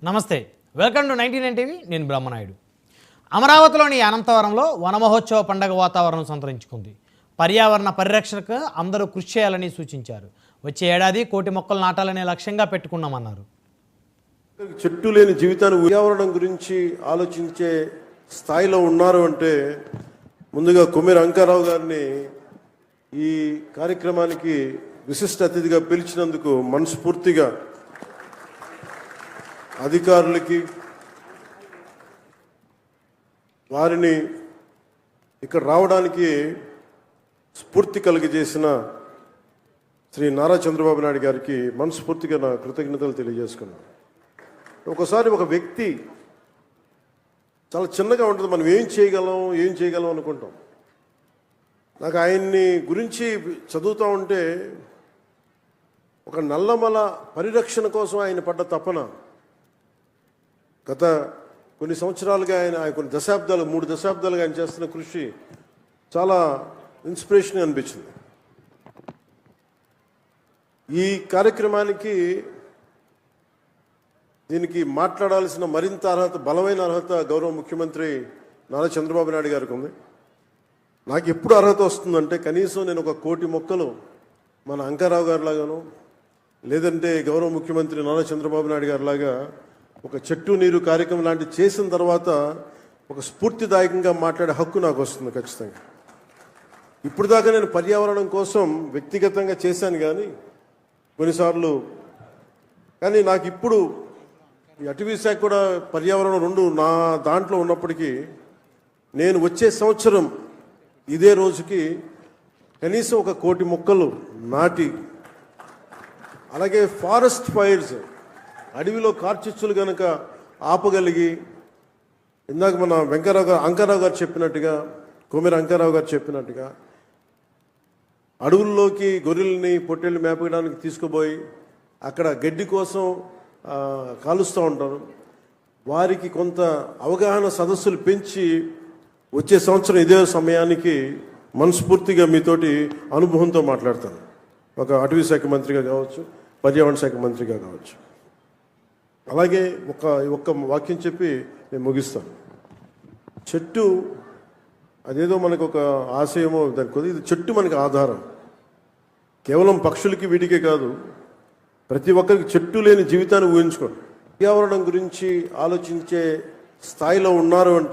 నమస్తే, welcome to 99 TV. నేను బ్రహ్మనాయుడు. అమరావతిలోని అనంతవరంలో వనమహోత్సవ పండగ వాతావరణం సంతరించుకుంది. పర్యావరణ పరిరక్షణకు అందరూ కృషి చేయాలని సూచించారు. వచ్చే ఏడాది 1,000,000 మొక్కలు నాటాలనే లక్ష్యంగా పెట్టుకున్నామన్నారు. చెట్టు లేని జీవితాన్ని పర్యావరణం గురించి ఆలోచించే స్థాయిలో ఉన్నారు అంటే ముందుగా కొమ్మిరి అంకారావు గారిని ఈ కార్యక్రమానికి విశిష్ట అతిథిగా పిలిచినందుకు మనస్ఫూర్తిగా అధికారులకి, వారిని ఇక్కడ రావడానికి స్ఫూర్తి కలిగజేసిన శ్రీ నారా చంద్రబాబు నాయుడు గారికి మనస్ఫూర్తిగా నా కృతజ్ఞతలు తెలియజేసుకున్నాను. ఒకసారి ఒక వ్యక్తి చాలా చిన్నగా ఉంటుంది, మనం ఏం చేయగలం అనుకుంటాం. నాకు ఆయన్ని గురించి చదువుతూ ఉంటే ఒక నల్లమల పరిరక్షణ కోసం ఆయన పడ్డ తపన, గత కొన్ని సంవత్సరాలుగా ఆయన కొన్ని దశాబ్దాలు 3 దశాబ్దాలుగా ఆయన చేస్తున్న కృషి చాలా ఇన్స్పిరేషన్ అనిపించింది. ఈ కార్యక్రమానికి దీనికి మాట్లాడాల్సిన మరింత అర్హత, బలమైన అర్హత గౌరవ ముఖ్యమంత్రి నారా చంద్రబాబు నాయుడు గారికి ఉంది. నాకు ఎప్పుడు అర్హత వస్తుందంటే కనీసం నేను 1,00,00,000 మొక్కలు మన అంకారావు గారి లాగాను, లేదంటే గౌరవ ముఖ్యమంత్రి నారా చంద్రబాబు నాయుడు గారి లాగా ఒక చెట్టు నీరు కార్యక్రమం లాంటివి చేసిన తర్వాత ఒక స్ఫూర్తిదాయకంగా మాట్లాడే హక్కు నాకు వస్తుంది ఖచ్చితంగా. ఇప్పుడు దాకా నేను పర్యావరణం కోసం వ్యక్తిగతంగా చేశాను కొన్నిసార్లు, కానీ నాకు ఇప్పుడు ఈ అటవీ శాఖ కూడా పర్యావరణం రెండు నా దాంట్లో ఉన్నప్పటికీ నేను వచ్చే సంవత్సరం ఇదే రోజుకి కనీసం 1,00,00,000 మొక్కలు నాటి, అలాగే ఫారెస్ట్ ఫైర్స్, అడవిలో కార్చిచ్చులు కనుక ఆపగలిగి, ఇందాక మన అంకారావు గారు చెప్పినట్టుగా, కొమ్మిరి అంకారావు గారు చెప్పినట్టుగా అడవుల్లోకి గొర్రెల్ని పొట్టేళ్ళు మేపడానికి తీసుకుపోయి అక్కడ గడ్డి కోసం కాలుస్తూ ఉంటారు. వారికి కొంత అవగాహన సదస్సులు పెంచి వచ్చే సంవత్సరం ఇదే సమయానికి మనస్ఫూర్తిగా మీతోటి అనుభవంతో మాట్లాడతాను. ఒక అటవీ శాఖ మంత్రిగా కావచ్చు, పర్యావరణ శాఖ మంత్రిగా కావచ్చు. అలాగే ఒక్క వాక్యం చెప్పి నేను ముగిస్తాను. చెట్టు అదేదో మనకు ఒక ఆశయమో దానికి, ఇది చెట్టు మనకి ఆధారం. కేవలం పక్షులకి వీటికే కాదు, ప్రతి ఒక్కరికి చెట్టు లేని జీవితాన్ని ఊహించుకోండి. పర్యావరణం గురించి ఆలోచించే స్థాయిలో ఉన్నారు అంటే